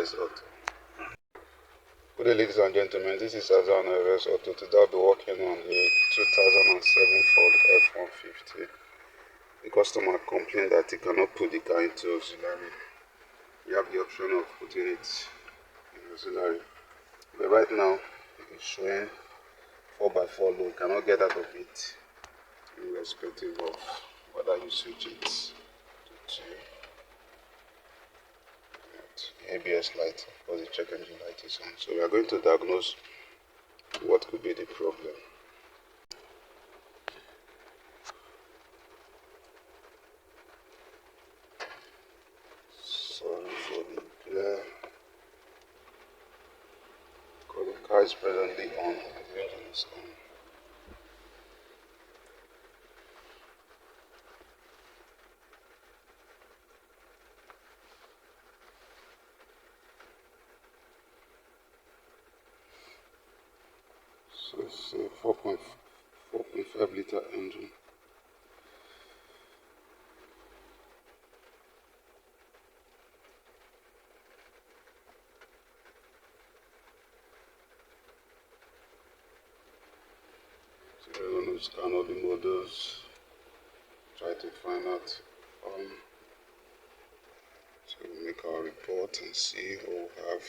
RS Auto. Good day, ladies and gentlemen, this is Azan RS Auto. Today I'll be working on a 2007 Ford F-150. The customer complained that he cannot put the car into auxiliary. You have the option of putting it in auxiliary, but right now it's showing 4x4 load. Cannot get out of it, irrespective of whether you switch it to ABS light or the check engine light is on. So we are going to diagnose what could be the problem. Sorry for the glare. Because the car is presently on, the engine is on. So it's a 4.5 liter engine. So we're going to scan all the models, try to find out. So we'll make our report and see what we have.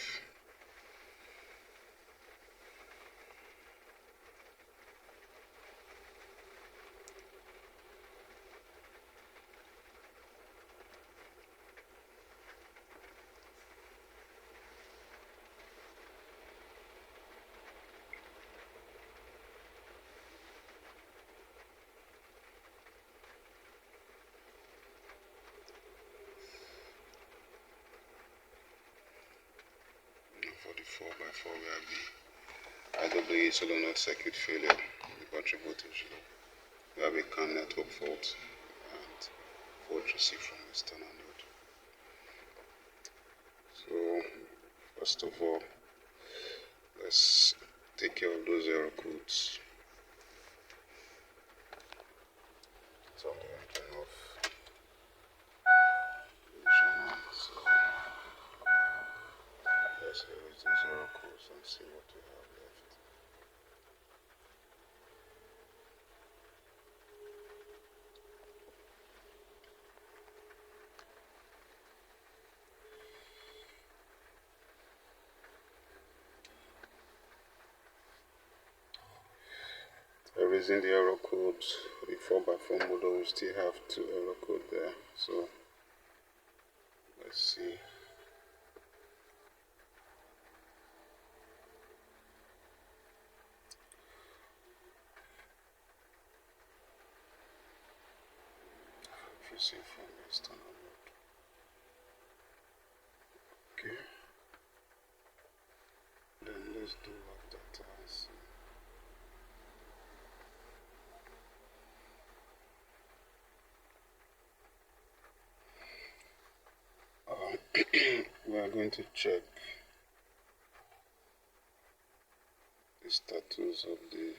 For the 4x4 we have the IWA solenoid circuit failure, the battery voltage low. We have a CAN network fault and fault received from external node. So first of all, let's take care of those error codes. Turn the engine off. So let's erase these error codes and see what we have left. Erasing the error codes for the 4x4 model, we still have 2 error codes there. So let's see. Receive from external node. Okay. Then let's do log data and see. We are going to check the status of the.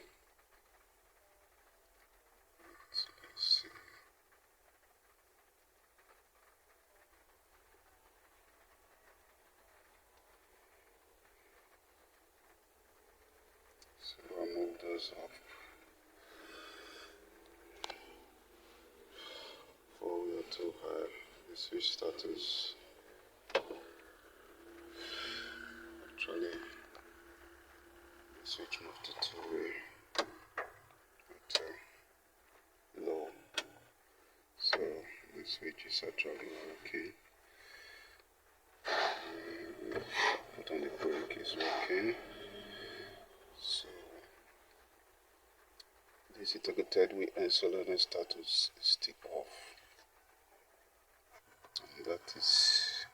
Let's see. So I'll move those up. For we are too high. The switch status. Actually, the switch moved to two-way. Low. So the switch is actually okay. Put on the brake is working. So this integrated with and solenoid status is still off. And that is,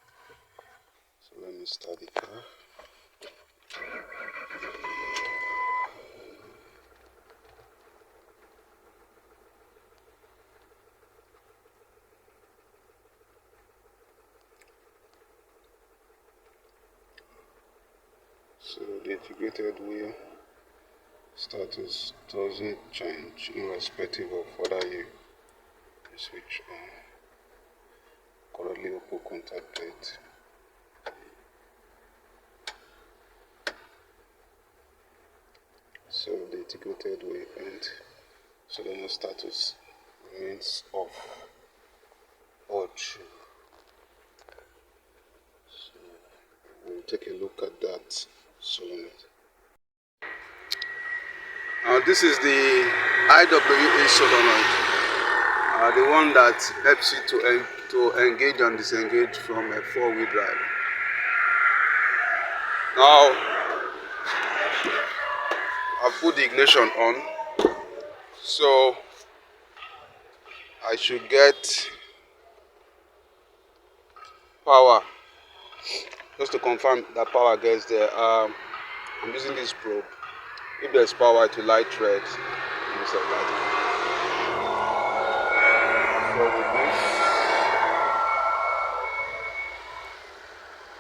so let me start the car. So the integrated wheel status doesn't change irrespective of whether you switch on. Currently open contact plate. integrated way, and solenoid status remains off or true. So we'll take a look at that solenoid. This is the IWA solenoid, the one that helps you to engage and disengage from a four-wheel drive. Now, I've put the ignition on, so I should get power. Just to confirm that power gets there, I'm using this probe. If there's power, it will light red. So with this,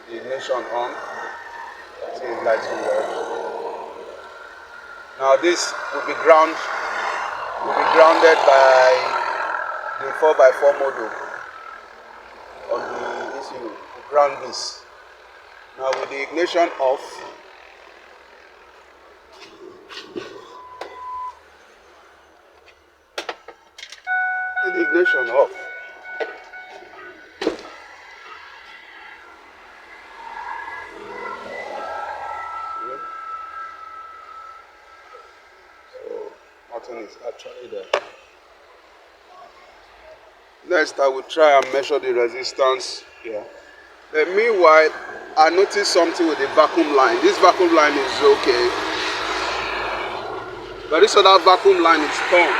the ignition on, see it lighting red. Now this will be grounded by the 4x4 module on the ECU. Ground this. Now with the ignition off, So nothing is actually there. Next, I will try and measure the resistance here. Meanwhile, I noticed something with the vacuum line. This vacuum line is okay, but this other vacuum line is torn.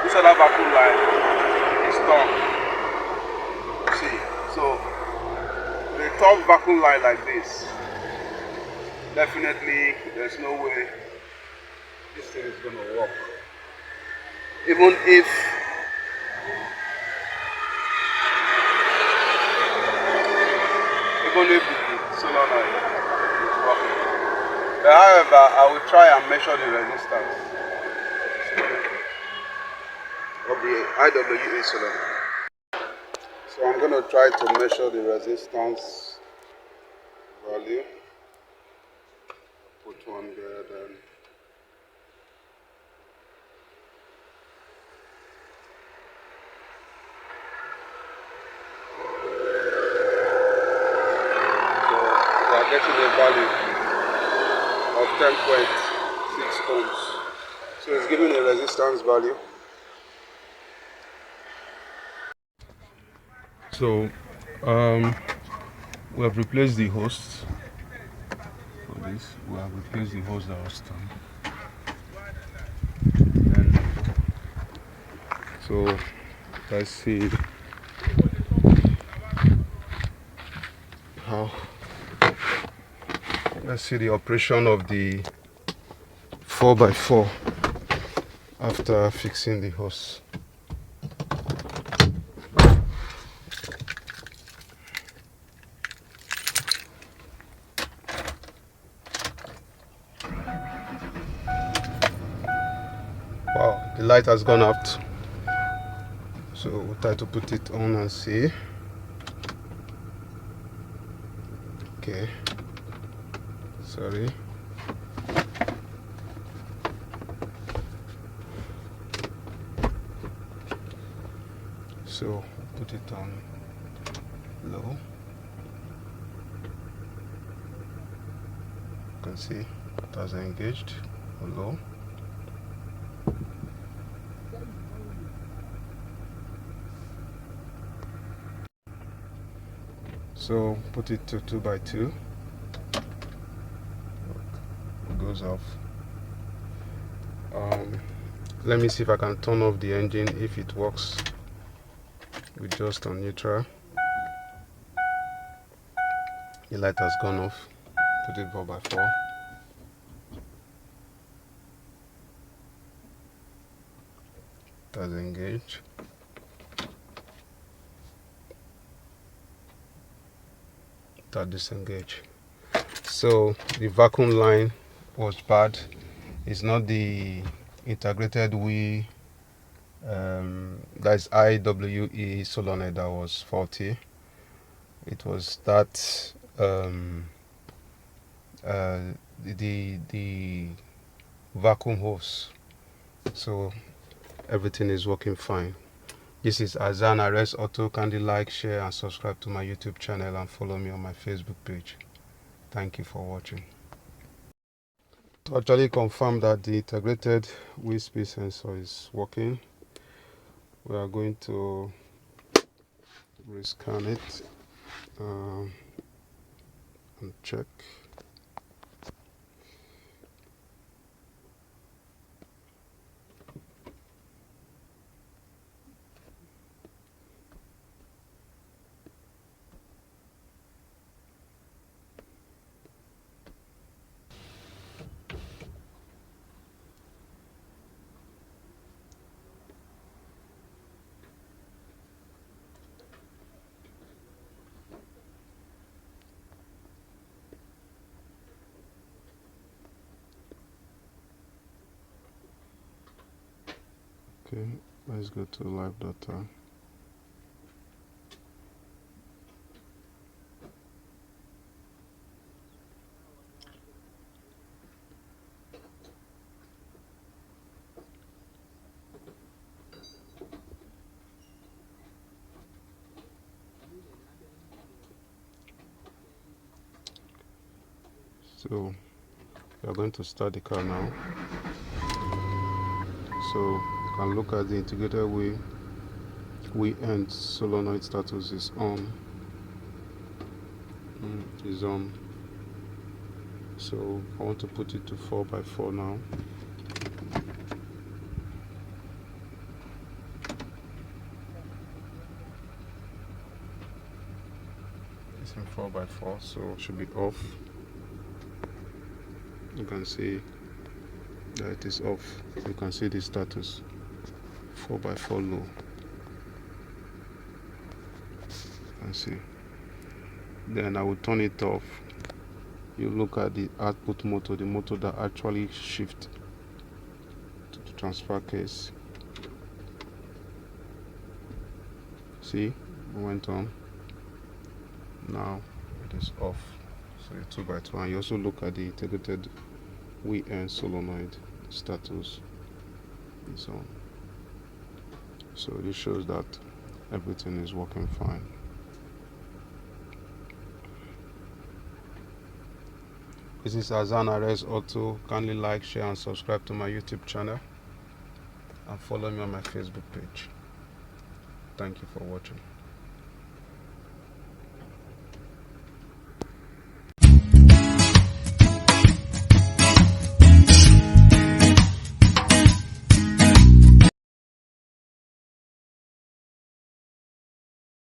This other vacuum line is torn. See, so the torn vacuum line like this, definitely there's no way this thing is going to work. Even if the solenoid is working. But however, I will try and measure the resistance of the IWA solenoid. So I'm going to try to measure the resistance value. Put one there, then getting a value of 10.6 ohms. So it's giving a resistance value. So we have replaced the host for this. We have replaced the host that was done. So let's see how. Let's see the operation of the 4x4 after fixing the hose. Wow, the light has gone out. So we'll try to put it on and see. Okay. Sorry. So put it on low. You can see it has engaged on low. So put it to 2x2. It goes off. Let me see if I can turn off the engine if it works with just on neutral. The light has gone off. Put it 4x4. It has engaged. It has disengaged. So the vacuum line was bad. It's not the integrated wheel, that's IWE solenoid that was faulty. It was that the vacuum hose, so everything is working fine. This is Azan Arrest Auto. Kindly like, share and subscribe to my YouTube channel and follow me on my Facebook page. Thank you for watching. To actually confirm that the integrated wheel speed sensor is working, we are going to rescan it and check. Okay, let's go to live data. So we are going to start the car now. So you can look at the integrated wheel end solenoid status is on. Is on. So I want to put it to 4x4 now. It's in 4x4, so it should be off. You can see that it is off. You can see the status 4x4 low. You can see. Then I will turn it off. You look at the output motor, the motor that actually shifts to the transfer case. See, it went on. Now it is off. So it's 2x2. And you also look at the integrated wheel end solenoid status is on. So this shows that everything is working fine. This is Azan Arrest Auto. Kindly like, share and subscribe to my YouTube channel and follow me on my Facebook page. Thank you for watching.